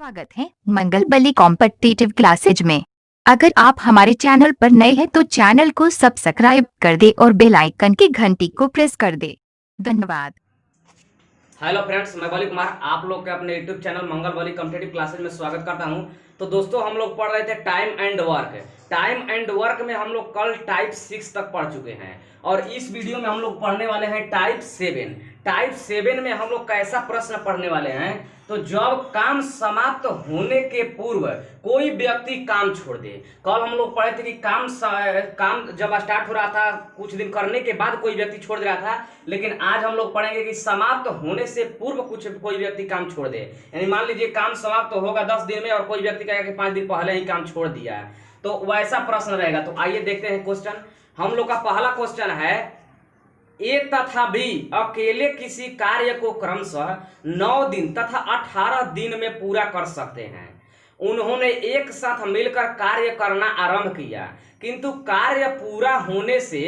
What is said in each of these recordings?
स्वागत है मंगल बली competitive classes में। अगर आप हमारे चैनल पर नए हैं तो चैनल को सब्सक्राइब कर दे और बेल आइकन की घंटी को प्रेस कर दे। धन्यवाद। हेलो फ्रेंड्स, मैं बली कुमार आप लोग के अपने यूट्यूब चैनल मंगल बली कॉम्पिटिटिव क्लासेज में स्वागत करता हूं। तो दोस्तों, हम लोग पढ़ रहे थे time and work. Time and work में हम लोग कल टाइप 6 तक पढ़ चुके हैं और इस वीडियो में हम लोग पढ़ने वाले हैं टाइप 7। टाइप 7 में हम लोग कैसा प्रश्न पढ़ने वाले हैं, तो जब काम समाप्त होने के पूर्व कोई व्यक्ति काम छोड़ दे। कल हम लोग पढ़े थे कि काम जब स्टार्ट हो रहा था, कुछ दिन करने के बाद कोई व्यक्ति छोड़ दे रहा था, लेकिन आज हम लोग पढ़ेंगे कि समाप्त होने से पूर्व कोई व्यक्ति काम छोड़ दे। यानी मान लीजिए काम समाप्त होगा 10 दिन में और कोई व्यक्ति कहेगा कि 5 दिन पहले ही काम छोड़ दिया है, तो वैसा प्रश्न रहेगा। तो आइए देखते हैं क्वेश्चन। हम लोग का पहला क्वेश्चन है, ए तथा बी अकेले किसी कार्य को क्रमशः 9 दिन तथा 18 दिन में पूरा कर सकते हैं। उन्होंने एक साथ मिलकर कार्य करना आरंभ किया, किंतु कार्य पूरा होने से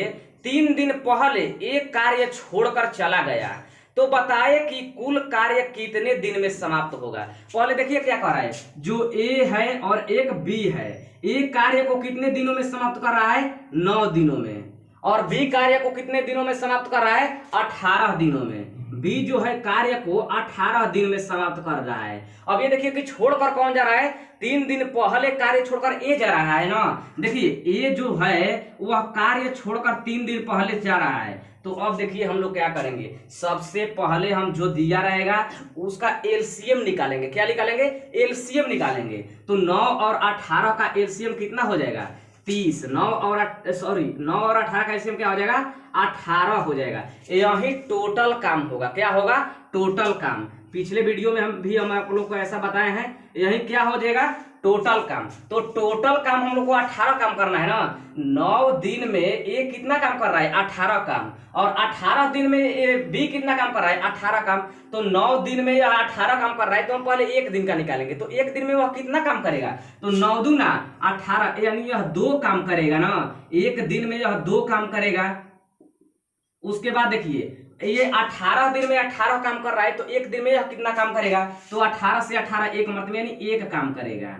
3 दिन पहले एक कार्य छोड़कर चला गया। तो बताए कि कुल कार्य कितने दिन में समाप्त होगा। पहले देखिए क्या कर रहा है, जो ए है और एक बी है, ए कार्य को कितने दिनों में समाप्त कर रहा है, 9 दिनों में, और बी कार्य को कितने दिनों में समाप्त कर रहा है, 18 दिनों में। बी जो है कार्य को 18 दिन में समाप्त कर रहा है। अब ये देखिए कि छोड़कर कौन जा रहा है, 3 दिन पहले कार्य छोड़कर ए जा रहा है ना। देखिए ए जो है वह कार्य छोड़कर 3 दिन पहले जा रहा है। तो अब देखिए हम लोग क्या करेंगे, सबसे पहले हम जो दिया रहेगा उसका एलसीएम निकालेंगे। क्या निकालेंगे, एलसीएम निकालेंगे। तो 9 और 18 का एलसीएम कितना हो जाएगा, 30। 9 और 18 का एलसीएम क्या हो जाएगा, 18 हो जाएगा। यही टोटल काम होगा। क्या होगा, टोटल काम। पिछले वीडियो में हम आप लोग को ऐसा बताए हैं, यही क्या हो जाएगा, टोटल काम। तो टोटल काम हम लोग को 18 काम करना है ना। 9 दिन में ए कितना काम कर रहा है, 18 काम, और 18 दिन में ए बी कितना काम कर रहा है, 18 काम। तो 9 दिन में यह 18 काम कर रहा है, तो हम पहले 1 दिन का निकालेंगे। तो 1 दिन में वह कितना काम करेगा, तो 9 दूना 18, यानी यह 2 काम करेगा ना। 1 दिन में यह 2 काम करेगा। उसके बाद देखिए ये 18 दिन में 18 काम कर रहा है, तो 1 दिन में यह कितना काम करेगा, तो 18 से 18 एक मतलब यानी 1 काम करेगा।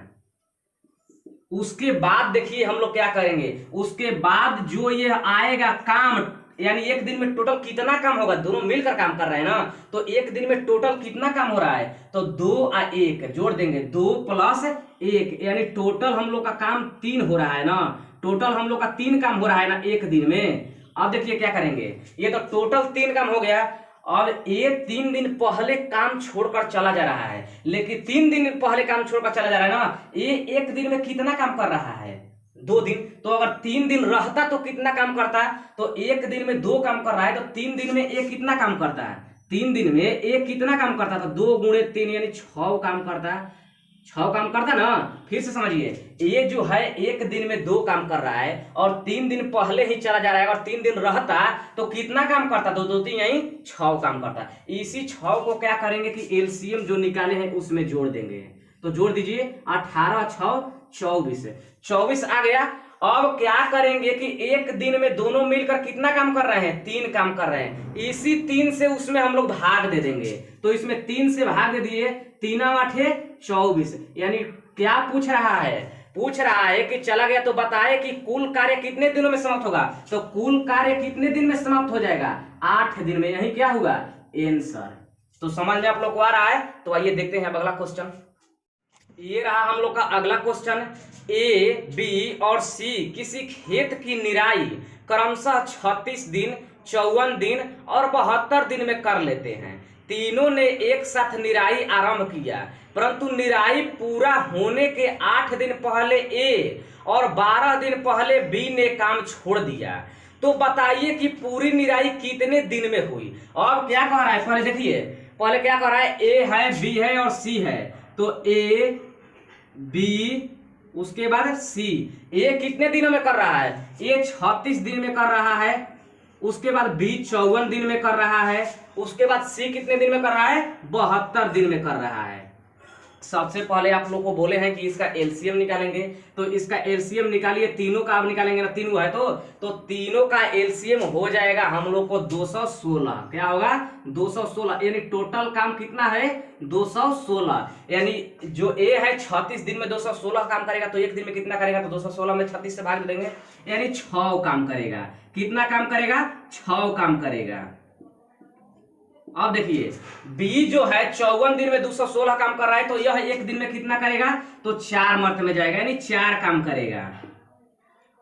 उसके बाद देखिए हम लोग क्या करेंगे, उसके बाद जो ये आएगा काम, यानी 1 दिन में टोटल कितना काम होगा, दोनों मिलकर काम कर रहे हैं ना। तो 1 दिन में टोटल कितना काम हो रहा है, तो 2 और 1 जोड़ देंगे, 2 + 1, यानी टोटल हम लोग का काम 3 हो रहा है ना। टोटल हम लोग का 3 काम हो रहा है ना 1 दिन में। अब देखिए क्या करेंगे, ये तो टोटल 3 काम हो गया। अब ये 3 दिन पहले काम छोड़कर चला जा रहा है, लेकिन 3 दिन पहले काम छोड़कर चला जा रहा है ना। ये 1 दिन में कितना काम कर रहा है, 2 दिन। तो अगर 3 दिन रहता तो कितना काम करता है, तो 1 दिन में 2 काम कर रहा है, तो 3 दिन में एक कितना काम करता है, 3 दिन में एक कितना काम करता है, तो 2 × 3 यानी 6 काम करता है। 6 काम करता ना। फिर से समझिए, ये जो है 1 दिन में 2 काम कर रहा है और 3 दिन पहले ही चला जा रहा है। अगर 3 दिन रहता तो कितना काम करता, 2 2 3 यही 6 काम करता। इसी 6 को क्या करेंगे कि एलसीएम जो निकाले हैं उसमें जोड़ देंगे। तो जोड़ दीजिए, 18 6 24, 24 आ गया। अब क्या करेंगे कि 1 दिन में दोनों मिलकर कितना काम कर रहे हैं, 3 काम कर रहे हैं। इसी 3 से उसमें हम लोग भाग दे देंगे। तो इसमें 3 से भाग दे दिए, 3 8 24, यानी क्या पूछ रहा है, पूछ रहा है कि चला गया तो बताए कि कुल कार्य कितने दिनों में समाप्त होगा। तो कुल कार्य कितने दिन में समाप्त हो जाएगा, 8 दिन में। यही क्या हुआ, आंसर। तो समझ में आप लोग को आ रहा है। तो आइए देखते हैं अगला क्वेश्चन। ये रहा हम लोग का अगला क्वेश्चन। ए, बी और सी किसी खेत की निराई क्रमशः 36 दिन, 54 दिन और 72 दिन में कर लेते हैं। तीनों ने एक साथ निराई आरंभ किया, परंतु निराई पूरा होने के 8 दिन पहले ए और 12 दिन पहले बी ने काम छोड़ दिया। तो बताइए कि पूरी निराई कितने दिन में हुई। अब क्या कह रहा है, पहले देखिए, पहले क्या कह रहा है, ए है, बी है और सी है। तो ए, बी, उसके बाद सी। ए कितने दिनों में कर रहा है, ए 36 दिन में कर रहा है। उसके बाद बी 54 दिन में कर रहा है। उसके बाद सी कितने दिन में कर रहा है, 72 दिन में कर रहा है। सबसे पहले आप लोग को बोले हैं कि इसका एलसीएम निकालेंगे, तो इसका एलसीएम निकालिए। तीनों का आप निकालेंगे ना, तीनों है तो तीनों का एलसीएम हो जाएगा हम लोग को 216। क्या होगा? 216। यानी टोटल काम कितना है? 216। यानी जो ए है 36 दिन में 216 काम करेगा, तो एक दिन में कितना करेगा? तो 216 में 36 से भाग देंगे, यानी 6 काम करेगा। कितना काम करेगा? 6 काम करेगा। अब देखिए बी जो है 54 दिन में 216 काम कर रहा है, तो यह एक दिन में कितना करेगा? तो 4 मंथ में जाएगा, यानी 4 काम करेगा।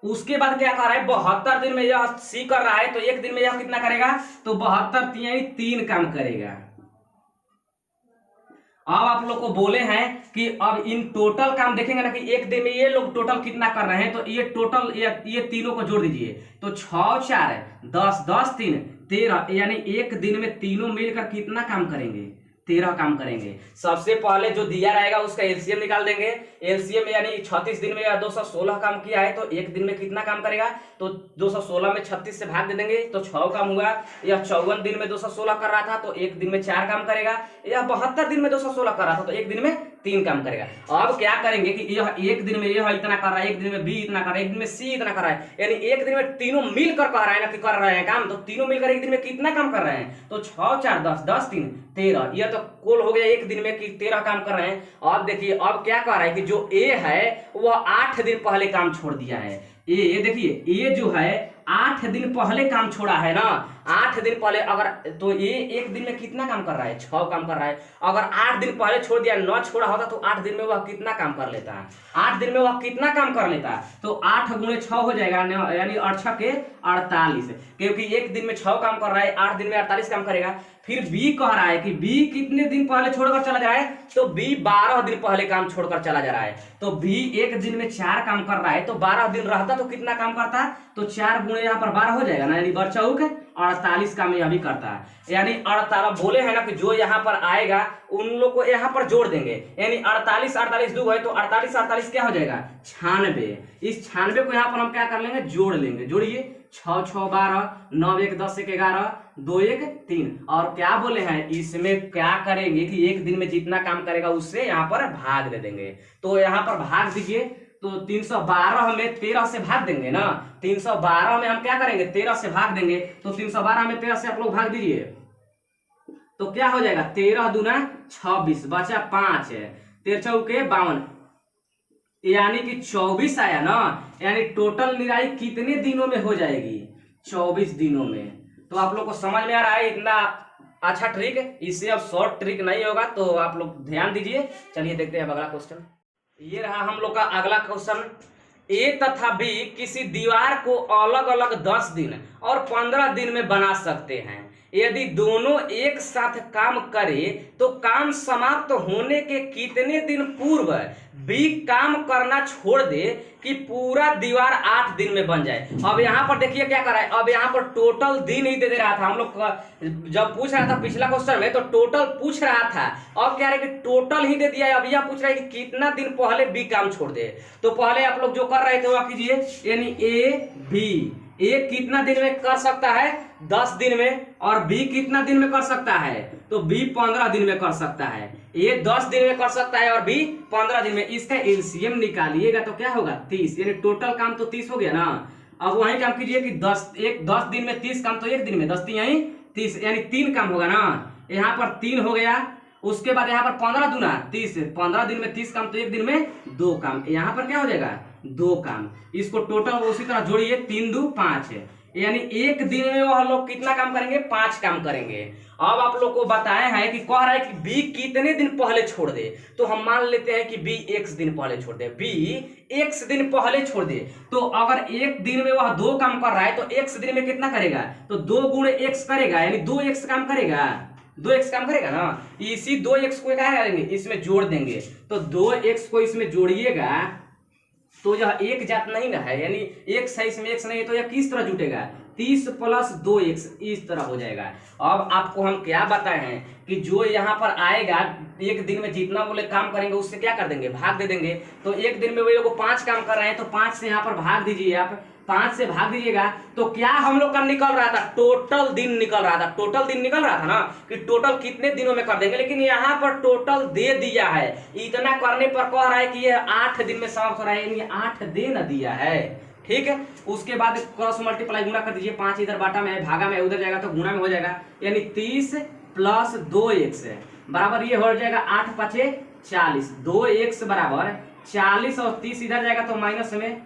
उसके बाद क्या कर रहा है? 72 दिन में यह सी कर रहा है, तो एक दिन में यह कितना करेगा? तो 72 यानी 3 काम करेगा। अब आप लोग को बोले हैं कि अब इन टोटल काम देखेंगे ना कि एक दिन में ये लोग टोटल कितना कर रहे हैं, तो ये टोटल ये तीनों को जोड़ दीजिए, तो 6 4 10 10 3 13, यानी एक दिन में तीनों मिलकर कितना काम करेंगे? 13 काम करेंगे। सबसे पहले जो दिया रहेगा उसका एलसीएम निकाल देंगे। एलसीएम यानी 36 दिन में या 216 काम किया है, तो एक दिन में कितना काम करेगा? तो 216 में 36 से भाग दे देंगे, तो 6 काम हुआ। यह 54 दिन में 216 कर रहा था, तो एक दिन में 4 काम करेगा। यह 72 दिन में 216 कर रहा था, तो एक दिन में 3 काम करेगा। अब क्या करेंगे कि यह एक दिन में यह इतना कर रहा है, एक दिन में बी इतना कर रहा है, एक दिन में सी इतना कर रहा है, यानी एक दिन में तीनों मिलकर कर रहा है ना कि कर रहे हैं काम, तो तीनों मिलकर एक दिन में कितना काम कर रहे हैं? तो 6 4 10 10 3 13, यह तो कुल हो गया एक दिन में कि 13 काम कर रहे हैं। अब देखिए अब क्या कर रहा है कि जो ए है वह 8 दिन पहले काम छोड़ दिया है। ए देखिए ए जो है 8 दिन पहले काम छोड़ा है ना, 8 दिन पहले। अगर तो ये एक दिन में कितना काम कर रहा है? 6 काम कर रहा है। अगर 8 दिन पहले छोड़ दिया, 9 छोड़ा होता, तो 8 दिन में वह कितना काम कर लेता है? 8 दिन में वह कितना काम कर लेता है? तो 8 गुणे 6 हो जाएगा, यानी 8 के 48, क्योंकि एक दिन में 6 काम कर रहा है, 8 दिन में 48 काम करेगा। फिर बी कह रहा है कि बी कितने दिन पहले छोड़कर चला जा रहा है? तो बी 12 दिन पहले काम छोड़कर चला जा रहा है। तो बी एक दिन में 4 काम कर रहा है, तो 12 दिन रहता तो कितना काम करता? तो 4 गुणे यहाँ पर 12 हो जाएगा ना, यानी बरचौक 48 काम यह भी करता है। यानी 48 बोले हैं ना कि जो यहाँ पर आएगा उन लोग को यहाँ पर जोड़ देंगे, यानी 48 48 2 है, तो 48 48 क्या हो जाएगा? 96। इस 96 को यहाँ पर हम क्या कर लेंगे? जोड़ लेंगे। जोड़िए, 6 6 12 9 1 10 1 11 2 1 3। और क्या बोले हैं इसमें क्या करेंगे कि एक दिन में जितना काम करेगा उससे यहाँ पर भाग दे देंगे। तो यहाँ पर भाग दीजिए, तो 312 में 13 से भाग देंगे ना। 312 में हम क्या करेंगे? 13 से भाग देंगे, तो 312 में 13 से आप लोग भाग दीजिए, तो क्या हो जाएगा? 13 दूना 26, बचा 5 है, 13 चौके 52, यानी कि 24 आया ना। यानी टोटल निराई कितने दिनों में हो जाएगी? 24 दिनों में। तो आप लोग को समझ में आ रहा है इतना अच्छा ट्रिक? इससे अब शॉर्ट ट्रिक नहीं होगा, तो आप लोग ध्यान दीजिए। चलिए देखते हैं अगला क्वेश्चन। ये रहा हम लोग का अगला क्वेश्चन। ए तथा बी किसी दीवार को अलग अलग 10 दिन और 15 दिन में बना सकते हैं। यदि दोनों एक साथ काम करे तो काम समाप्त होने के कितने दिन पूर्व बी काम करना छोड़ दे कि पूरा दीवार 8 दिन में बन जाए। अब यहाँ पर देखिए क्या कर रहा है, अब यहाँ पर टोटल दिन ही दे रहा था। हम लोग जब पूछ रहा था पिछला क्वेश्चन में तो टोटल पूछ रहा था, अब क्या है कि टोटल ही दे दिया है। अब यह पूछ रहा है कि कितना दिन पहले बी काम छोड़ दे। तो पहले आप लोग जो कर रहे थे वह कीजिए, यानी ए बी, ए कितना दिन में कर सकता है? 10 दिन में। और बी कितना दिन में कर सकता है? तो बी 15 दिन में कर सकता है। ए 10 दिन में कर सकता है और बी 15 दिन में। इसका एलसीएम निकालिएगा तो क्या होगा? 30, यानी टोटल काम तो 30 हो गया ना। अब वही काम कीजिए कि 10 दिन में 30 काम, तो एक दिन में 10 यही 30, यानी 3 काम होगा ना। यहाँ पर 3 हो गया। उसके बाद यहाँ पर 15 दूना 30, 15 दिन में 30 काम, तो एक दिन में 2 काम। यहाँ पर क्या हो जाएगा? 2 काम। इसको टोटल उसी तरह जोड़िए, 3 2 5 है, यानी एक दिन में वह लोग कितना काम करेंगे? 5 काम करेंगे। अब आप लोग को बताया है कि कह रहा है कि बी कितने दिन पहले छोड़ दे, तो हम मान लेते हैं कि बी x दिन पहले छोड़ दे। बी x दिन पहले छोड़ दे, तो अगर एक दिन में वह 2 काम कर रहा है तो x दिन में कितना करेगा? तो 2 गुणे x करेगा, यानी 2x काम करेगा। 2x काम करेगा ना। इसी 2x को क्या करेंगे? इसमें जोड़ देंगे, तो 2x को इसमें जोड़िएगा तो यह एक जात नहीं ना है, यानी x है इसमें x नहीं है, तो यह किस तरह जुटेगा? 30 + 2x, इस तरह हो जाएगा। अब आपको हम क्या बताए हैं कि जो यहाँ पर आएगा एक दिन में जितना बोले काम करेंगे उससे क्या कर देंगे? भाग दे देंगे। तो एक दिन में वही लोग 5 काम कर रहे हैं, तो 5 से यहाँ पर भाग दीजिए आप, 5 से भाग दीजिएगा तो क्या हम लोग का निकल रहा था, टोटल दिन निकल रहा था। टोटल दिन निकल रहा था ना कि टोटल कितने दिनों में कर देंगे, लेकिन यहाँ पर टोटल दे दिया है। इतना करने पर कह रहा है कि ये 8 दिन में समाप्त हो रहा है, यानी 8 दिन दिया है। ठीक है, उसके बाद क्रॉस मल्टीप्लाई गुणा कर दीजिए। 5 इधर बाटा में है, भागा में, उधर जाएगा तो गुणा में हो जाएगा, यानी 30 प्लस 2x बराबर ये हो जाएगा 8 5 40। 2x बराबर 40 और 30 इधर जाएगा तो माइनस में,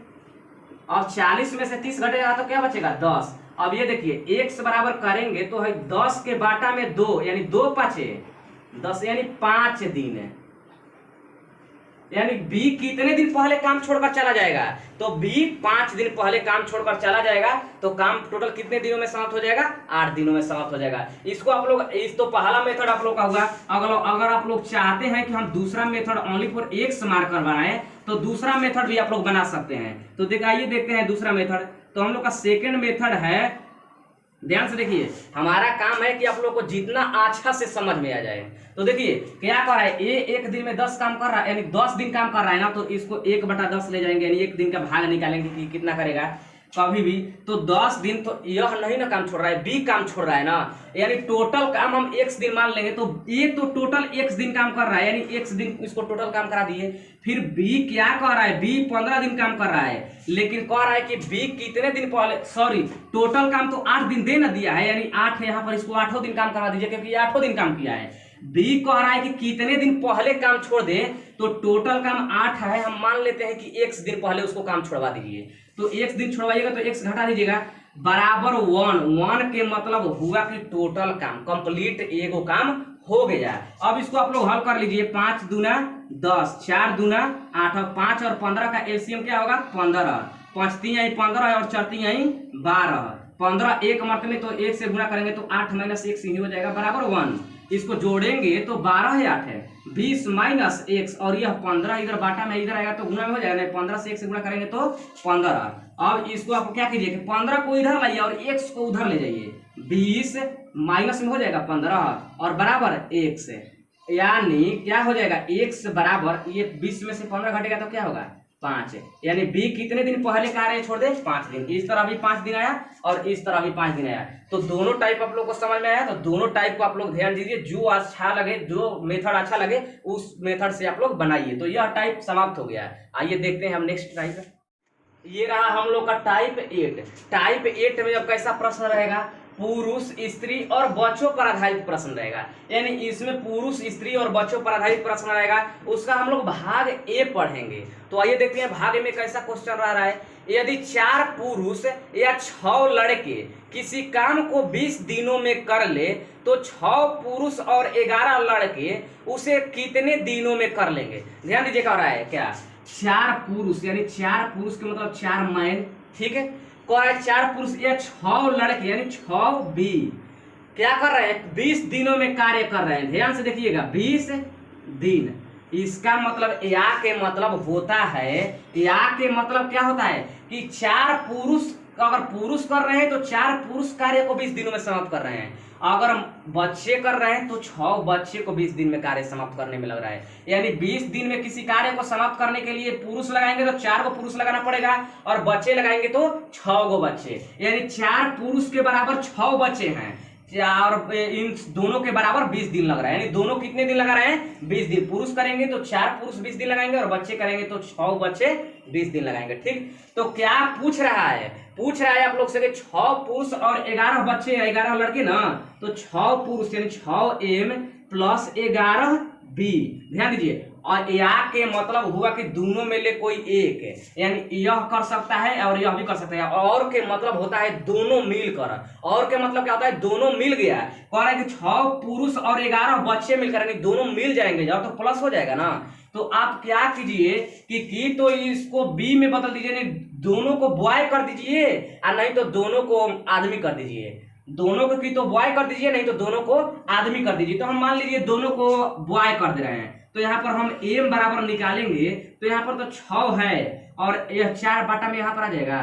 और 40 में से 30 घटेगा तो क्या बचेगा 10। अब ये देखिए x बराबर करेंगे तो है 10 के बाटा में 2, यानी 2 5 10, यानी 5 दिन है। यानी b कितने दिन पहले काम छोड़कर चला जाएगा, तो b 5 दिन पहले काम छोड़कर चला जाएगा, तो काम टोटल कितने दिनों में समाप्त हो जाएगा, 8 दिनों में समाप्त हो जाएगा। इसको आप लोग, इस तो पहला मेथड आप लोग का हुआ। अगर आप लोग चाहते हैं कि हम दूसरा method only for x mark कर बनाएं तो दूसरा मेथड भी आप लोग बना सकते हैं। तो आइए देखते हैं दूसरा मेथड। तो हम लोग का सेकेंड मेथड है, ध्यान से देखिए, हमारा काम है कि आप लोग को जितना अच्छा से समझ में आ जाए। तो देखिए क्या कर रहा है, ये 1 दिन में 10 काम कर रहा है, यानी 10 दिन काम कर रहा है ना, तो इसको 1/10 ले जाएंगे, यानी 1 दिन का भाग निकालेंगे कि कितना करेगा कभी भी। तो 10 दिन तो यह नहीं ना काम छोड़ रहा है, बी काम छोड़ रहा है ना, यानी टोटल काम हम x दिन मान लेंगे, तो ये तो टोटल x दिन काम कर रहा है, यानी x दिन इसको टोटल काम करा दिए। फिर b क्या कर रहा है, b 15 दिन काम कर रहा है, लेकिन कह रहा है कि b कितने दिन पहले, सॉरी टोटल काम तो 8 दिन दे ना दिया है, यानी 8 है यहाँ पर, इसको 8 दिन काम करा दीजिए क्योंकि 8 दिन काम किया है। b कह रहा है कि कितने दिन पहले काम छोड़ दे, तो टोटल काम 8 है, हम मान लेते हैं कि x दिन पहले उसको काम छोड़वा दीजिए। तो x दिन छोड़वाइएगा तो x घटा दीजिएगा, बराबर 1 के मतलब हुआ कि टोटल काम कंप्लीट एगो काम हो गया। अब इसको आप लोग हल कर लीजिए। 5 दूना 10, 4 दूना 8, और 5 और 15 का एलसीएम क्या होगा 15, 5 3 आई 15 और 4 3 आई 12, 15 एक मर्त में, तो 1 से गुणा करेंगे तो 8 - 1 ही हो जाएगा बराबर 1। इसको जोड़ेंगे तो 12 है 8 है, 20 - x, और यह 15 इधर बाटा में इधर आएगा तो गुणा में हो जाएगा, 15 से 1 से गुणा करेंगे तो 15। अब इसको आप क्या कीजिए कि 15 को इधर लाइए और x को उधर ले जाइए, 20 माइनस में हो जाएगा 15 और बराबर 1 से, यानी क्या हो जाएगा x बराबर, ये 20 में से 15 घटेगा तो क्या होगा 5, यानी b कितने दिन पहले कार्य छोड़ दे 5 दिन। इस तरह भी 5 दिन आया और इस तरह भी 5 दिन आया। तो दोनों टाइप आप लोग को समझ में आया, तो दोनों टाइप को आप लोग ध्यान दीजिए, जो अच्छा लगे, जो मेथड अच्छा लगे उस मेथड से आप लोग बनाइए। तो यह टाइप समाप्त हो गया। आइए देखते हैं हम नेक्स्ट टाइप। ये रहा हम लोग का टाइप 8। टाइप 8 में अब कैसा प्रश्न रहेगा, पुरुष स्त्री और बच्चों पर आधारित प्रश्न रहेगा, यानी इसमें पुरुष स्त्री और बच्चों पर आधारित प्रश्न रहेगा। उसका हम लोग भाग ए पढ़ेंगे। तो आइए देखते हैं भाग ए में कैसा क्वेश्चन रहा है। यदि 4 पुरुष या 6 लड़के किसी काम को 20 दिनों में कर ले तो 6 पुरुष और 11 लड़के उसे कितने दिनों में कर लेंगे। ध्यान दीजिए क्या रहा है, क्या 4 पुरुष, यानी 4 पुरुष के मतलब 4 मैन, ठीक है, 4 पुरुष या 6 लड़के यानी 6 बी क्या कर रहे हैं 20 दिनों में कार्य कर रहे हैं। ध्यान से देखिएगा 20 दिन, इसका मतलब या के मतलब होता है, या के मतलब क्या होता है कि 4 पुरुष, अगर पुरुष कर रहे हैं तो 4 पुरुष कार्य को 20 दिनों में समाप्त कर रहे हैं, अगर बच्चे कर रहे हैं तो 6 बच्चे को 20 दिन में कार्य समाप्त करने में लग रहा है। यानी 20 दिन में किसी कार्य को समाप्त करने के लिए पुरुष लगाएंगे तो 4 को पुरुष लगाना पड़ेगा और बच्चे लगाएंगे तो 6 गो बच्चे, यानी 4 पुरुष के बराबर 6 बच्चे हैं, और इन दोनों के बराबर 20 दिन लग रहा है। यानी दोनों कितने दिन लगा रहे हैं 20 दिन। पुरुष करेंगे तो 4 पुरुष 20 दिन लगाएंगे और बच्चे करेंगे तो 6 बच्चे 20 दिन लगाएंगे। ठीक, तो क्या पूछ रहा है, पूछ रहा है आप लोग से कि 6 पुरुष और 11 बच्चे, 11 लड़के ना, तो 6 पुरुष यानी 6m प्लस 11 बी। ध्यान दीजिए, और या के मतलब हुआ कि दोनों में ले कोई एक है, यानी यह कर सकता है और यह भी कर सकता है। और के मतलब होता है दोनों मिलकर, और के मतलब क्या होता है दोनों मिल गया। कह रहा है कि 6 पुरुष और 11 बच्चे मिलकर, यानी दोनों मिल जाएंगे और तो प्लस हो जाएगा ना। तो आप क्या कीजिए कि तो इसको बी में बदल दीजिए, नहीं दोनों को बॉय कर दीजिए और नहीं तो दोनों को आदमी कर दीजिए। दोनों को की तो बॉय कर दीजिए, नहीं तो दोनों को आदमी कर दीजिए। तो हम मान लीजिए दोनों को बॉय कर दे रहे हैं, तो यहाँ पर हम m बराबर निकालेंगे तो यहाँ पर तो 6 है और यह 4 बाटा में यहाँ पर आ जाएगा,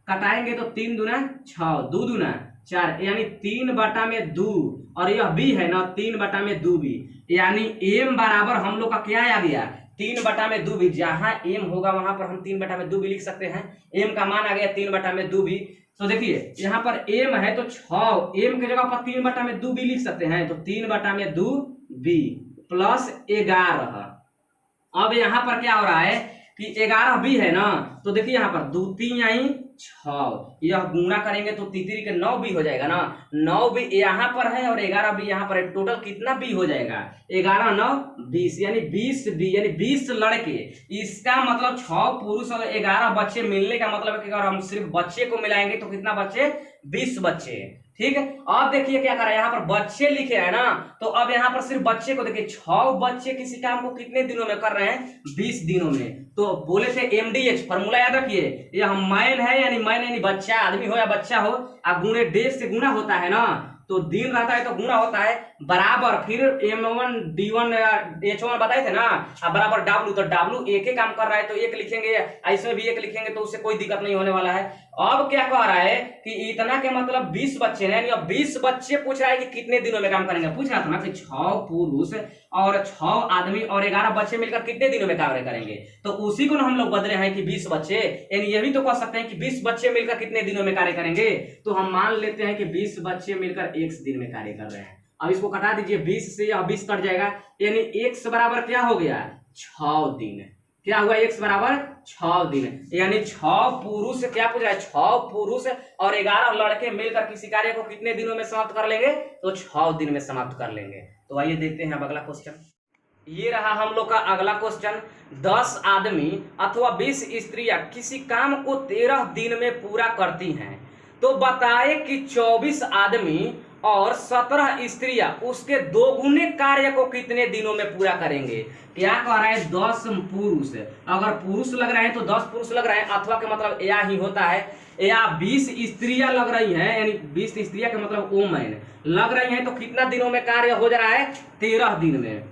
कटाएंगे तो 3 दूना 6, 2 दूना 4, यानी 3 बाटा में 2, और यह b है ना 3 बाटा में 2 b, यानी m बराबर हम लोग का क्या आ गया 3/2 भी, जहां m होगा वहां पर हम 3/2 भी लिख सकते हैं। m का मान आ गया 3/2 भी। तो देखिए यहाँ पर m है तो 6, m की जगह पर 3/2 भी लिख सकते हैं, तो 3/2 b प्लस 11। अब यहाँ पर क्या हो रहा है कि 11 भी है ना, तो देखिए यहाँ पर 2 3 आई 6, यह गुणा करेंगे तो 3 के 9 भी हो जाएगा ना, 9 भी यहाँ पर है और 11 भी यहाँ पर है, टोटल कितना भी हो जाएगा 11 9 20, यानी 20 भी, यानी 20 लड़के। इसका मतलब 6 पुरुष और 11 बच्चे मिलने का मतलब है कि अगर हम सिर्फ बच्चे को मिलाएंगे तो कितना बच्चे, 20 बच्चे। ठीक है, अब देखिए क्या कर रहा है, यहाँ पर बच्चे लिखे है ना, तो अब यहाँ पर सिर्फ बच्चे को देखिए, 6 बच्चे किसी काम को कितने दिनों में कर रहे हैं, 20 दिनों में। तो बोले थे MDH फॉर्मूला याद रखिए, ये हम मैन है यानी बच्चा, आदमी हो या बच्चा हो, गुणे डेज से गुना होता है ना, तो दिन रहता है तो गुना होता है, बराबर फिर M1 D1 H1 बताए थे ना, बराबर W, तो W एक ही काम कर रहा है तो एक लिखेंगे, इसमें भी एक लिखेंगे तो उससे कोई दिक्कत नहीं होने वाला है। अब क्या कह रहा है कि इतना के मतलब 20 बच्चे हैं, अब 20 बच्चे पूछ रहा है कि कितने दिनों में काम करेंगे, पूछ रहा था ना कि 6 पुरुष और 6 आदमी और 11 बच्चे मिलकर कितने दिनों में कार्य करेंगे, तो उसी को हम लोग बदले हैं कि 20 बच्चे, यानी ये भी तो कह सकते हैं कि 20 बच्चे मिलकर कितने दिनों में कार्य करेंगे, तो हम मान लेते हैं कि 20 बच्चे मिलकर 1 दिन में कार्य कर रहे हैं। अब इसको कटा दीजिए, 20 से यह 20 कट जाएगा, यानी x बराबर क्या हो गया, 6 दिन। क्या हुआ, x बराबर 6 दिन, यानी 6 पुरुष, क्या पूछ रहा है, 6 पुरुष और 11 लड़के मिलकर किसी कार्य को कितने दिनों में समाप्त कर लेंगे, तो 6 दिन में समाप्त कर लेंगे। तो आइए देखते हैं अब अगला क्वेश्चन। ये रहा हम लोग का अगला क्वेश्चन, 10 आदमी अथवा 20 स्त्रियां किसी काम को 13 दिन में पूरा करती हैं, तो बताए कि 24 आदमी और 17 स्त्रियां उसके 2 गुने कार्य को कितने दिनों में पूरा करेंगे। क्या कह रहा है, 10 पुरुष, अगर पुरुष लग रहे हैं तो 10 पुरुष लग रहे हैं, अथवा के मतलब या ही होता है, या 20 स्त्रियां लग रही हैं, यानी 20 स्त्रियां के मतलब वुमेन लग रही हैं, तो कितना दिनों में कार्य हो जा रहा है, 13 दिन में।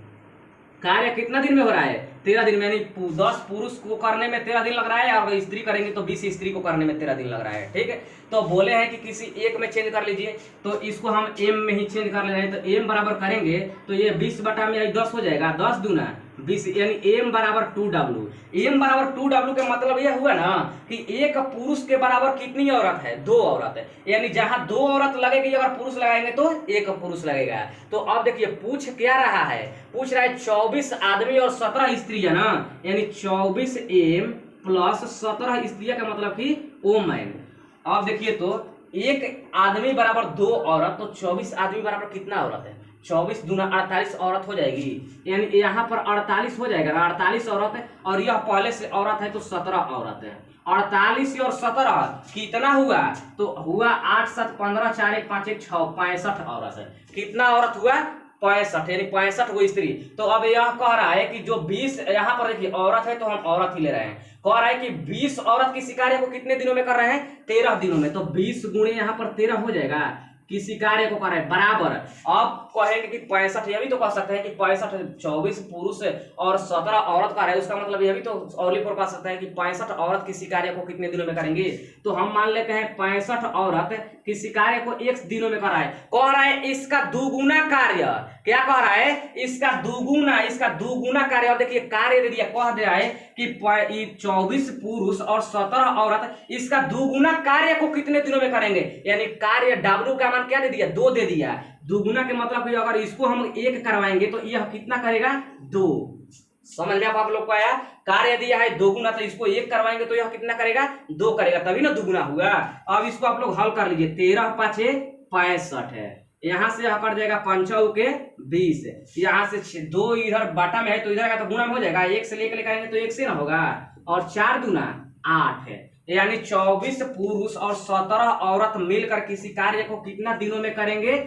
कार्य कितना दिन में हो रहा है, 13 दिन में, यानी 10 पुरुष को करने में 13 दिन लग रहा है, और स्त्री करेंगे तो 20 स्त्री को करने में 13 दिन लग रहा है। ठीक है, तो बोले हैं कि किसी एक में चेंज कर लीजिए, तो इसको हम m में ही चेंज कर ले रहे हैं, तो m बराबर करेंगे तो ये 20 बटा में 10 हो जाएगा, 10 दूना 20, यानी m बराबर 2w। m बराबर 2w का मतलब यह हुआ ना कि एक पुरुष के बराबर कितनी औरत है, 2 औरत है, यानी जहां 2 औरत लगेगी अगर पुरुष लगाएंगे तो 1 पुरुष लगेगा। तो अब देखिए पूछ क्या रहा है, पूछ रहा है 24 आदमी और 17 स्त्रियां ना, यानी 24 m प्लस 17 स्त्रियां का मतलब कि वुमेन। अब देखिए तो एक आदमी बराबर 2 औरत, तो 24 आदमी बराबर कितना औरत है, 24 दूना 48 औरत हो जाएगी, यानी यहाँ पर 48 हो जाएगा ना, 48 औरत है, और यह पहले से औरत है तो 17 औरत है। 48 और 17 कितना हुआ, तो हुआ 8 7 15 4 1 5 1 6 65 औरत है। कितना औरत हुआ, 65, यानी 65 वो स्त्री। तो अब यह कह रहा है कि जो 20 यहाँ पर देखिए औरत है तो हम औरत ही ले रहे हैं, कह रहा है कि 20 औरत किसी कार्य को कितने दिनों में कर रहे हैं, 13 दिनों में, तो 20 गुणे यहाँ पर 13 हो जाएगा, किसी कार्य को कर रहे हैं बराबर। अब कहेंगे कि 65, यह भी तो कह सकते हैं कि 65 24 पुरुष और 17 औरत का है, उसका मतलब यह भी तो औली पर कह सकते हैं कि 65 औरत किसी कार्य को कितने दिनों में करेंगे, तो हम मान लेते हैं 65 औरत किसी कार्य को 1 दिनों में कर रहा है। कह रहा है इसका दुगुना कार्य, क्या कह रहा है, इसका दुगुना कार्य। और देखिए कार्य दे दिया, कह दे रहा है कि 24 पुरुष और 17 औरत इसका दुगुना कार्य को कितने दिनों में करेंगे, यानी कार्य W का मान क्या दे दिया, 2 दे दिया। दुगुना के मतलब कि अगर इसको हम 1 करवाएंगे तो यह कितना करेगा, 2। समझ में आप लोग को आया, कार्य दिया है 2 गुना, तो इसको 1 करवाएंगे तो यह कितना करेगा, 2 करेगा, तभी ना दुगुना हुआ। अब इसको आप लोग हल कर लीजिए, 13 5 65 है, यहाँ से कट जाएगा 5 के 20, यहाँ से 2 इधर बाटा में है तो इधर का तो गुणा में हो जाएगा, 1 से लेकर लेकर तो 1 से ना होगा, और 4 दूना 8 है, यानी 24 पुरुष और 17 औरत मिलकर किसी कार्य को कितना दिनों में करेंगे,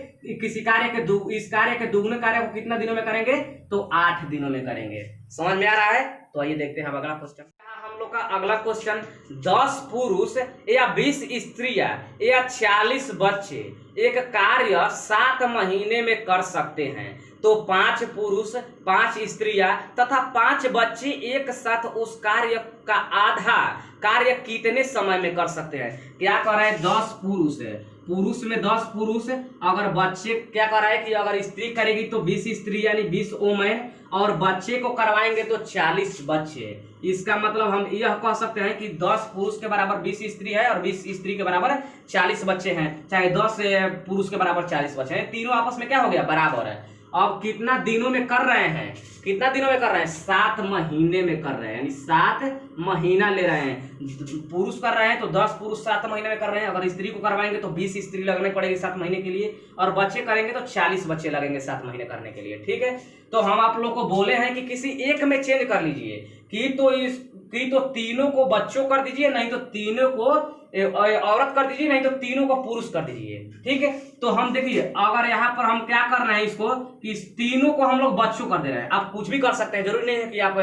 किसी कार्य के इस कार्य के दुगने कार्य को कितना दिनों में करेंगे, तो 8 दिनों में करेंगे। समझ में आ रहा है, तो आइए देखते हैं अगला क्वेश्चन। हम लोग का अगला क्वेश्चन, 10 पुरुष या 20 स्त्रियां या 40 बच्चे एक कार्य 7 महीने में कर सकते हैं, तो 5 पुरुष 5 स्त्रियां तथा 5 बच्चे एक साथ उस कार्य का आधा कार्य कितने समय में कर सकते हैं। क्या कह रहे हैं, 10 पुरुष है पुरुष में 10 पुरुष, अगर बच्चे क्या कर रहा है कि अगर स्त्री करेगी तो 20 स्त्री यानी 20 ओमेन, और बच्चे को करवाएंगे तो 40 बच्चे। इसका मतलब हम यह कह सकते हैं कि 10 पुरुष के बराबर 20 स्त्री है और 20 स्त्री के बराबर 40 बच्चे हैं, चाहे 10 पुरुष के बराबर 40 बच्चे हैं, तीनों आपस में क्या हो गया, बराबर है। अब कितना दिनों में कर रहे हैं, कितना दिनों में कर रहे हैं, 7 महीने में कर रहे हैं, यानी 7 महीना ले रहे हैं। पुरुष कर रहे हैं तो 10 पुरुष 7 महीने में कर रहे हैं, अगर स्त्री को करवाएंगे तो 20 स्त्री लगने पड़ेगी 7 महीने के लिए, और बच्चे करेंगे तो 40 बच्चे लगेंगे 7 महीने करने के लिए। ठीक है, तो हम आप लोग को बोले हैं कि किसी एक में चेंज कर लीजिए, कि तो तीनों को बच्चों कर दीजिए, नहीं तो तीनों को औरत कर दीजिए, नहीं तो तीनों को पुरुष कर दीजिए। ठीक है, तो हम देखिए अगर यहाँ पर हम क्या कर रहे हैं इसको, कि तीनों को हम लोग बच्चों कर दे रहे हैं। आप कुछ भी कर सकते हैं, जरूरी नहीं है कि आप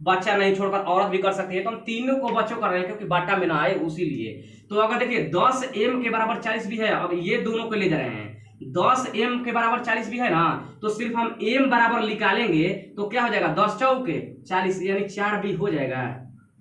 बच्चा नहीं छोड़कर औरत भी कर सकती है, तो हम तीनों को बच्चों कर रहे हैं क्योंकि बाटा में ना आए उसी लिए। तो अगर देखिए 10 m के बराबर 40 भी है, अब ये दोनों को ले जा रहे हैं, 10 m के बराबर 40 भी है ना, तो सिर्फ हम m बराबर निकालेंगे तो क्या हो जाएगा, 10 चौके 40 यानी 4 भी हो जाएगा,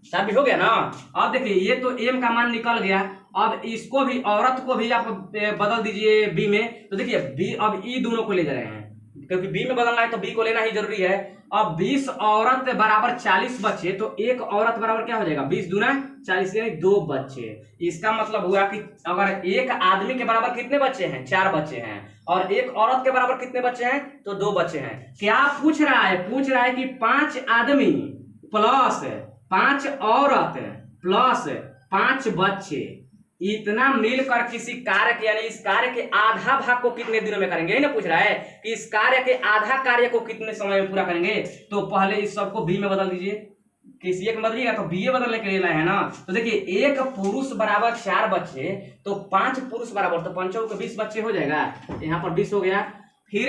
4 भी हो गया ना। अब देखिए ये तो m का मान निकल गया, अब इसको भी औरत को भी आप बदल दीजिए b में, तो देखिए b अब ई दोनों को ले जा रहे हैं क्योंकि b में बदलना है तो b को लेना ही जरूरी है। अब 20 औरत बराबर 40 बच्चे, तो एक औरत बराबर क्या हो जाएगा, 20 दूना 40 यानी 2 बच्चे। इसका मतलब हुआ कि अगर एक आदमी के बराबर कितने बच्चे हैं, 4 बच्चे हैं, और एक औरत के बराबर कितने बच्चे हैं, तो 2 बच्चे हैं। क्या पूछ रहा है, पूछ रहा है कि 5 आदमी प्लस 5 औरत प्लस 5 बच्चे, इतना मिलकर किसी कार्य के यानी इस कार्य के आधा भाग को कितने दिनों में करेंगे, यही ना पूछ रहा है कि इस कार्य के आधा कार्य को कितने समय में पूरा करेंगे। तो पहले इस सबको बी में बदल दीजिए, किसी एक में बदलिएगा तो बी बदलने के लिए लाए है ना। तो देखिए एक पुरुष बराबर 4 बच्चे, तो 5 पुरुष बराबर तो 5 के 20 बच्चे हो जाएगा, यहाँ पर 20 हो गया। फिर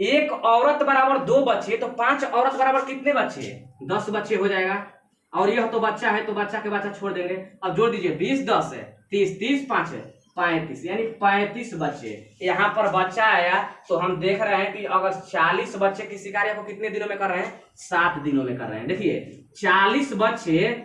एक औरत बराबर 2 बच्चे, तो 5 औरत बराबर कितने बच्चे, 10 बच्चे हो जाएगा। और यह तो बच्चा है तो बच्चा के बच्चा छोड़ देंगे, अब जोड़ दीजिए 20 10 30 30 5 35 यानी 35 बच्चे। यहाँ पर बच्चा आया तो हम देख रहे हैं कि अगर 40 बच्चे किसी कार्य को कितने दिनों में कर रहे हैं, 7 दिनों में कर रहे हैं। देखिए 40 बच्चे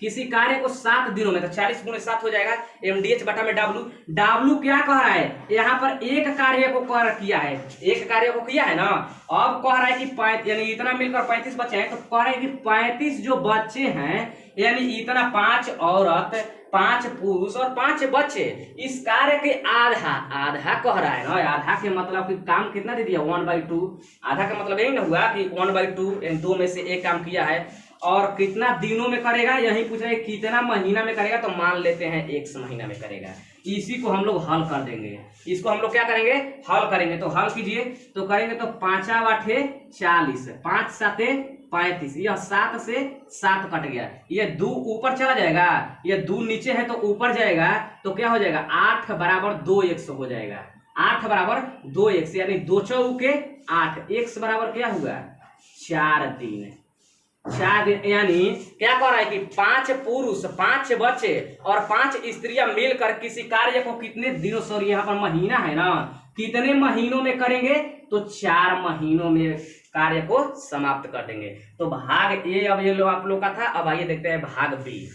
किसी कार्य को 7 दिनों में, तो 40 गुणे 7 हो जाएगा, MDH बटा में W क्या कह रहा है, यहाँ पर एक कार्य को किया है, एक कार्य को किया है ना। अब कह रहा है कि यानी इतना मिलकर 35 बच्चे हैं, तो कह रहा है कि 35 जो बच्चे हैं यानी इतना 5 औरत 5 पुरुष और 5 बच्चे, इस कार्य के आधा कह रहा है ना। आधा के मतलब कि काम कितना दे दिया, 1/2। आधा का मतलब यही ना हुआ कि 1/2 यानी 2 में से एक काम किया है। और कितना दिनों में करेगा, यही पूछ रहे कितना महीना में करेगा, तो मान लेते हैं 1 महीना में करेगा। इसी को हम लोग हल कर देंगे, इसको हम लोग क्या करेंगे, हल करेंगे। तो हल कीजिए, तो करेंगे तो 5 8 40, 5 7 35, यह 7 से 7 कट गया, यह 2 ऊपर चला जाएगा, यह 2 नीचे है तो ऊपर जाएगा, तो क्या हो जाएगा 8 बराबर 2 100 हो जाएगा। 8 बराबर 2 100 यानी 2 चौके 8, x बराबर क्या हुआ 4 दिन। 4 दिन यानी क्या कह रहा है कि 5 पुरुष 5 बच्चे और 5 स्त्रियां मिलकर किसी कार्य को कितने दिनों, सॉरी यहाँ पर महीना है ना, कितने महीनों में करेंगे, तो 4 महीनों में कार्य को समाप्त कर देंगे। तो भाग ए अब ये आप लोग का था। अब आइए देखते हैं भाग बी।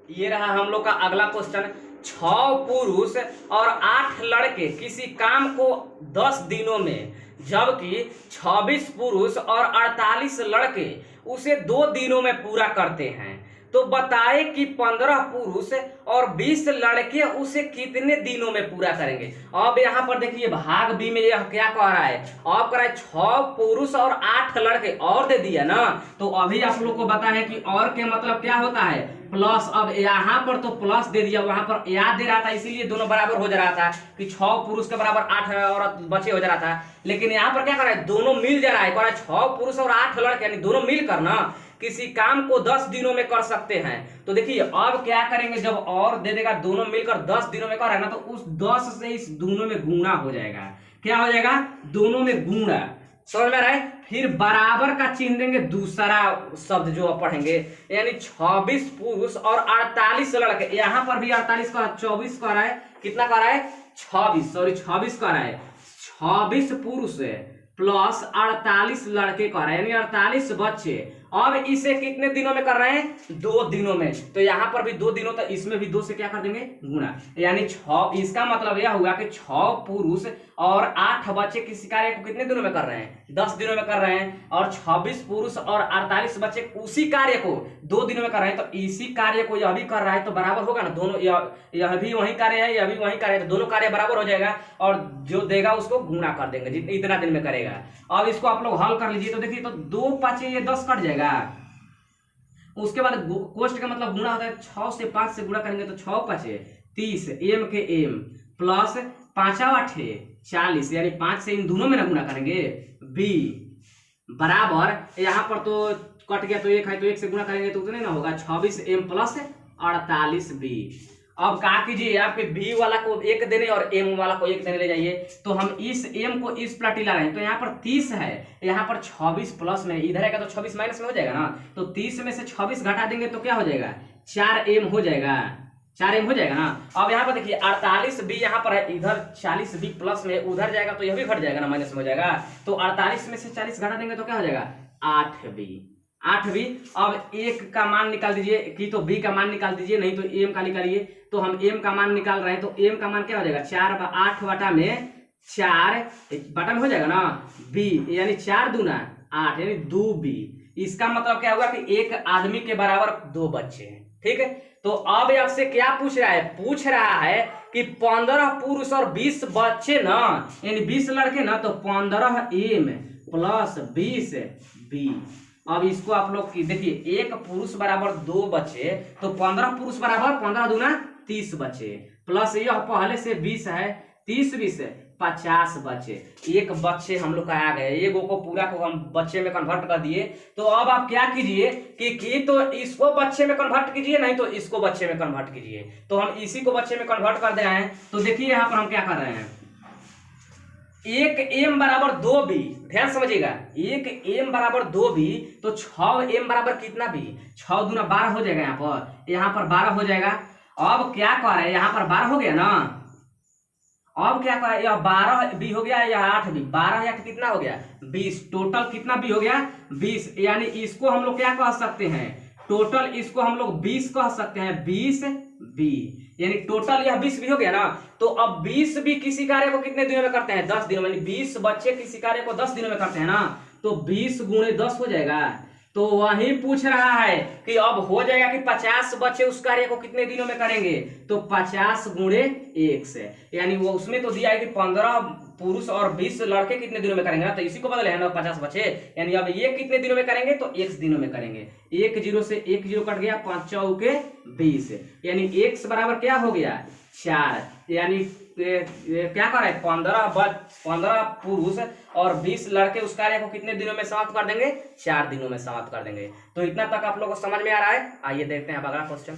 ये रहा हम लोग का अगला क्वेश्चन। 6 पुरुष और 8 लड़के किसी काम को 10 दिनों में, जबकि 26 पुरुष और 48 लड़के उसे 2 दिनों में पूरा करते हैं, तो बताए कि 15 पुरुष और 20 लड़के उसे कितने दिनों में पूरा करेंगे। अब यहाँ पर देखिए भाग बी में यह क्या कह रहा है, अब कह रहा है 6 पुरुष और 8 लड़के, और दे दिया ना। तो अभी आप लोग को बता है कि और के मतलब क्या होता है, प्लस। अब यहाँ पर तो प्लस दे दिया, वहां पर याद दे रहा था, इसीलिए दोनों बराबर हो जा रहा था कि 6 पुरुष के बराबर 8 औरत बच्चे हो जा रहा था। लेकिन यहाँ पर क्या कर रहा है, दोनों मिल जा रहा है, कह रहा है 6 पुरुष और 8 लड़के यानी दोनों मिलकर ना किसी काम को 10 दिनों में कर सकते हैं। तो देखिए अब क्या करेंगे, जब और दे देगा दोनों मिलकर 10 दिनों में कर रहा है ना, तो उस 10 से इस दोनों में गुणा हो जाएगा। क्या हो जाएगा, दोनों में गुणा, समझ में रहा है। फिर बराबर का चिन्ह देंगे, दूसरा शब्द जो पढ़ेंगे, यानी 26 पुरुष और 48 लड़के। यहाँ पर भी 48 का 24 का रहा है, कितना का रहा है 26 का रहा है। 26 पुरुष प्लस 48 लड़के का रहा है, यानी 48 बच्चे अब इसे कितने दिनों में कर रहे हैं? 2 दिनों में। तो यहाँ पर भी 2 दिनों, तो इसमें भी 2 से क्या कर देंगे? गुणा। यानी 6। इसका मतलब यह हुआ कि 6 पुरुष और 8 बच्चे किसी कार्य को कितने दिनों में कर रहे हैं? 10 दिनों में कर रहे हैं। और 26 पुरुष और 48 बच्चे उसी कार्य को 2 दिनों में कर रहे हैं। तो इसी कार्य को यह भी कर रहा है, तो बराबर होगा ना दोनों। यह भी वही कार्य है, यह भी वही कार्य है, तो दोनों कार्य बराबर हो जाएगा। और जो देगा उसको गुणा कर देंगे, जितने इतना दिन में करेगा। अब इसको आप लोग हल कर लीजिए। तो देखिए, तो 2 5 ये 10 कट जाएगा। उसके बाद कोष्ट का मतलब गुणा होता है। 6 से 5 से गुणा करेंगे तो 6 5 30, एम के एम प्लस 5 8 40, यानी 5 से इन दोनों में ना गुणा करेंगे। बी बराबर, यहाँ पर तो कट गया तो 1 है, तो 1 से गुणा करेंगे तो उतने ना होगा। 26 एम प्लस 48 बी। अब क्या कीजिए, आपके बी वाला को 1 देने और एम वाला को 1 देने ले जाइए। तो हम इस एम को इस प्लाटी ला रहे हैं। तो यहाँ पर 30 है, यहाँ पर 26 प्लस में, इधर आएगा तो 26 माइनस में हो जाएगा ना। तो 30 में से 26 घटा देंगे तो क्या हो जाएगा? 4 एम हो जाएगा। 4 एम हो जाएगा ना। अब यहाँ पर देखिए 48 बी यहाँ पर है, इधर 40 बी प्लस में, उधर जाएगा तो यह भी घट जाएगा ना, माइनस में हो जाएगा। तो 48 में से 40 घटा देंगे तो क्या हो जाएगा? 8 बी। 8 बी। अब एक का मान निकाल दीजिए, कि तो बी का मान निकाल दीजिए, नहीं तो एम का निकालिए। तो हम एम का मान निकाल रहे हैं, तो एम का मान क्या हो जाएगा? 8 बटा में 4 बटा में हो जाएगा ना बी, यानी 4 दूना 8, यानी 2 बी। इसका मतलब क्या हुआ कि एक आदमी के बराबर 2 बच्चे हैं। ठीक है। तो अब आपसे क्या पूछ रहा है? पूछ रहा है कि 15 पुरुष और 20 बच्चे ना, यानी 20 लड़के ना, तो 15 एम प्लस 20 बी। अब इसको आप लोग की देखिए, एक पुरुष बराबर 2 बच्चे, तो 15 पुरुष बराबर 15 दूना 30 बच्चे, प्लस यह पहले से 20 है, 30 20 50 बच्चे। एक बच्चे हम लोग का आ गए, एगो को पूरा को हम बच्चे में कन्वर्ट कर दिए। तो अब आप क्या कीजिए कि तो इसको बच्चे में कन्वर्ट कीजिए, नहीं तो इसको बच्चे में कन्वर्ट कीजिए। तो हम इसी को बच्चे में कन्वर्ट कर दे रहे हैं। तो देखिए यहाँ पर हम क्या कर रहे हैं, 1 एम बराबर 2 बी। ध्यान समझिएगा, 1 एम बराबर 2 बी, तो 6 एम बराबर कितना बी? 6 दूना 12 हो जाएगा। यहाँ पर 12 हो जाएगा। अब क्या कर रहे हैं, यहाँ पर 12 हो गया ना। अब क्या कर, यह 12 बी हो गया, यह 8 बी, 12 या कितना हो गया? 20। टोटल कितना बी हो गया? 20। यानी इसको हम लोग क्या कह सकते हैं? टोटल इसको हम लोग 20 कह सकते हैं, 20 बी। यानी टोटल यह 20 भी हो गया ना। तो अब 20 भी किसी कार्य को कितने दिनों में करते हैं? 10 दिनों में। 20 बच्चे किसी कार्य को 10 दिनों में करते हैं ना। तो 20 गुणे 10 हो जाएगा। तो वही पूछ रहा है कि अब हो जाएगा कि 50 बच्चे उस कार्य को कितने दिनों में करेंगे? तो 50 गुणे 1 से, यानी वो उसमें तो दिया है कि 15 पुरुष और 20 लड़के कितने दिनों में करेंगे ना। तो इसी को बदले है ना 50 बच्चे, यानी अब ये कितने दिनों में करेंगे? तो 1 दिनों में करेंगे। 1 0 से 1 0 कट गया, 5 चौके 20, यानी x बराबर क्या हो गया? 4। यानी क्या कर रहे हैं, 15 पुरुष और 20 लड़के उस कार्य को कितने दिनों में समाप्त कर देंगे? 4 दिनों में समाप्त कर देंगे। तो इतना तक आप लोगों को समझ में आ रहा है। आइए देखते हैं अब अगला क्वेश्चन।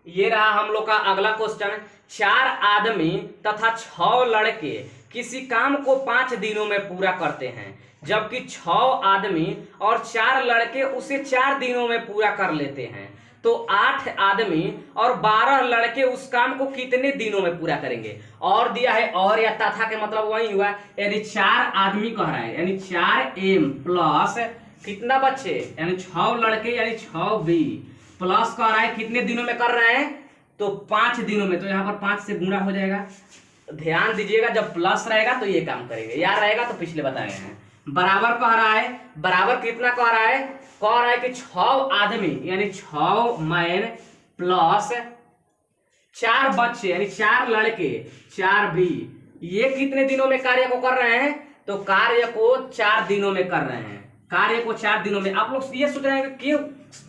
ये रहा हम लोग का अगला क्वेश्चन। 4 आदमी तथा 6 लड़के किसी काम को 5 दिनों में पूरा करते हैं, जबकि 6 आदमी और 4 लड़के उसे 4 दिनों में पूरा कर लेते हैं। तो 8 आदमी और 12 लड़के उस काम को कितने दिनों में पूरा करेंगे? और दिया है, और या तथा के मतलब वही हुआ, यानी 4 आदमी कह रहा है, यानी 4 एम प्लस कितना बच्चे, यानी 6 लड़के, यानी 6 बी प्लस कह रहा है कितने दिनों में कर रहे हैं? तो 5 दिनों में। तो यहाँ पर 5 से गुणा हो जाएगा। ध्यान दीजिएगा, जब प्लस रहेगा तो ये काम करेंगे, याद रहेगा तो पिछले बताए हैं। बराबर कह रहा है, बराबर कितना कह रहा है? कह रहा है कि 6 आदमी यानी 6 मैन प्लस 4 बच्चे यानी 4 लड़के 4 भी, ये कितने दिनों में कार्य को कर रहे हैं? तो कार्य को 4 दिनों में कर रहे हैं। कार्य को 4 दिनों में। आप लोग ये सोच रहे हैं कि क्यों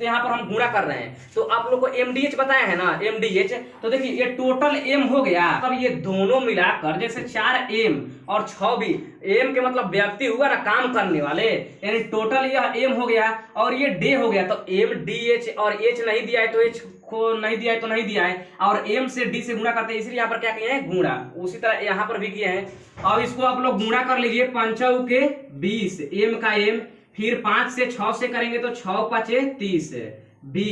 यहाँ पर हम गुणा कर रहे हैं? तो आप लोग को एमडीएच बताया है ना, एमडीएच। तो देखिए ये टोटल एम हो गया। अब ये दोनों मिलाकर जैसे 4 एम और 6 भी, एम के मतलब व्यक्ति हुआ ना, काम करने वाले, यानी टोटल यह एम हो गया और ये डे हो गया। तो एम डी एच, और एच नहीं दिया है तो एच को नहीं दिया है तो नहीं दिया है, और एम से डी से गुणा करते हैं, इसलिए यहाँ पर क्या किए हैं? गुणा। उसी तरह यहाँ पर भी किए हैं। अब इसको आप लोग गुणा कर लीजिए, 5 के 20, एम का एम, फिर 5 से 6 से करेंगे तो 6 5 30 बी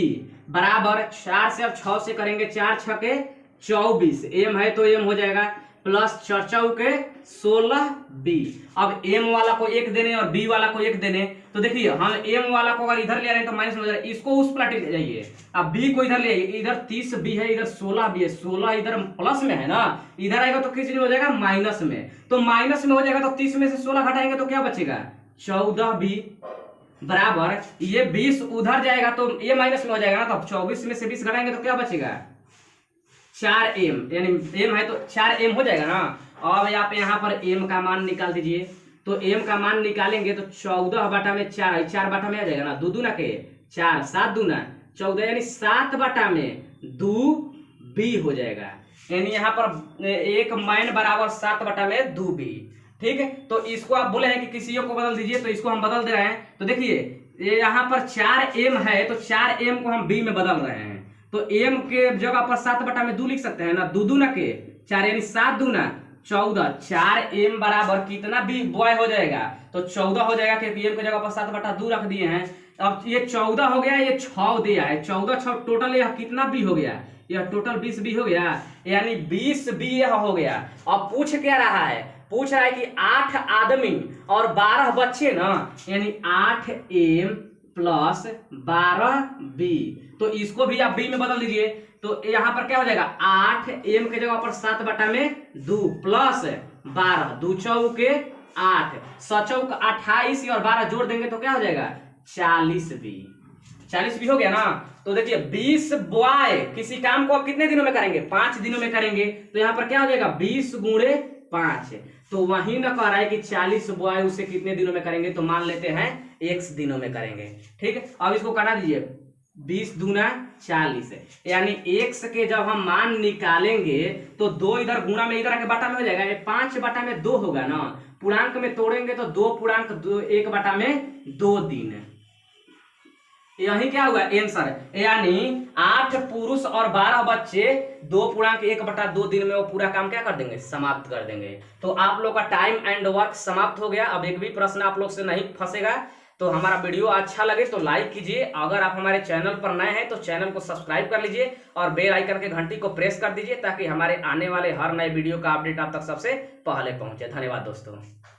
बराबर 4 से अब 6 से करेंगे 4 6 24, एम है तो एम हो जाएगा। प्लस चौके 16b। अब m वाला को 1 देने और b वाला को 1 देने, तो देखिए हम m वाला को अगर इधर ले रहे हैं तो माइनस में हो जाएगा, इसको उस प्लाट ले जाइए। अब b को इधर ले आइए, इधर 30b है, इधर 16b है, 16 इधर प्लस में है ना, इधर आएगा तो किस चीज में हो जाएगा, माइनस में। तो माइनस में हो जाएगा तो 30 में से 16 घटाएंगे तो क्या बचेगा, 14b बराबर ये 20 उधर जाएगा तो ये माइनस में हो जाएगा ना, तो 24 में से 20 घटाएंगे तो क्या बचेगा, 4m, यानी m है तो 4m हो जाएगा ना। अब आप यहाँ पर m का मान निकाल दीजिए, तो m का मान निकालेंगे तो 14 बटा में 4 है, 4 बटा में आ जाएगा ना, 2 दूना के 4, 7 दूना 14, यानी 7 बटा में 2b हो जाएगा, यानी यहाँ पर एक माइन बराबर 7 बटा में 2b। ठीक है, तो इसको आप बोले हैं कि किसी को बदल दीजिए, तो इसको हम बदल दे रहे हैं। तो देखिए ये यहाँ पर 4m है तो 4m को हम b में बदल रहे हैं, तो m के जगह पर 7 बटा में 2 लिख सकते हैं ना, 2 दूना के 4 यानी 7 दूना 14, 4m बराबर कितना b बॉय हो जाएगा, तो 14 हो जाएगा, क्योंकि m की जगह पर 7 बटा 2 रख दिए हैं। अब ये 14 हो गया, ये 6 दिया है, 14 6 टोटल यह कितना b हो गया, यह टोटल 20b हो गया, यानी 20b यह हो गया। अब पूछ क्या रहा है, पूछ रहा है कि 8 आदमी और 12 बच्चे ना, यानी 8m प्लस 12b, तो इसको भी आप b में बदल दीजिए। तो यहाँ पर क्या हो जाएगा, 8m के जगह पर 7 बटा में 2 प्लस 12, 2 चौके 8, 7 चौक 28 और 12 जोड़ देंगे तो क्या हो जाएगा, 40b। 40b हो गया ना। तो देखिए 20 बॉय किसी काम को आप कितने दिनों में करेंगे, 5 दिनों में करेंगे, तो यहाँ पर क्या हो जाएगा, 20 गुणे 5, तो वही ना कह रहा है कि 40 बॉय उसे कितने दिनों में करेंगे, तो मान लेते हैं x दिनों में करेंगे। ठीक है, अब इसको काटा दीजिए, 20 दूना 40, यानी x के जब हम मान निकालेंगे तो 2 इधर गुणा में इधर आके बटा में हो जाएगा, ये 5 बटा में 2 होगा ना, पूर्णांक में तोड़ेंगे तो 2 पूर्णांक 1 बटा में 2 दिन, यही क्या हुआ आंसर, यानी 8 पुरुष और 12 बच्चे 2 पूर्णांक 1 बटा 2 दिन में वो पूरा काम क्या कर देंगे, समाप्त कर देंगे। तो आप लोग का टाइम एंड वर्क समाप्त हो गया। अब एक भी प्रश्न आप लोग से नहीं फंसेगा। तो हमारा वीडियो अच्छा लगे तो लाइक कीजिए, अगर आप हमारे चैनल पर नए हैं तो चैनल को सब्सक्राइब कर लीजिए और बेल आइकन के घंटी को प्रेस कर दीजिए, ताकि हमारे आने वाले हर नए वीडियो का अपडेट आप तक सबसे पहले पहुंचे। धन्यवाद दोस्तों।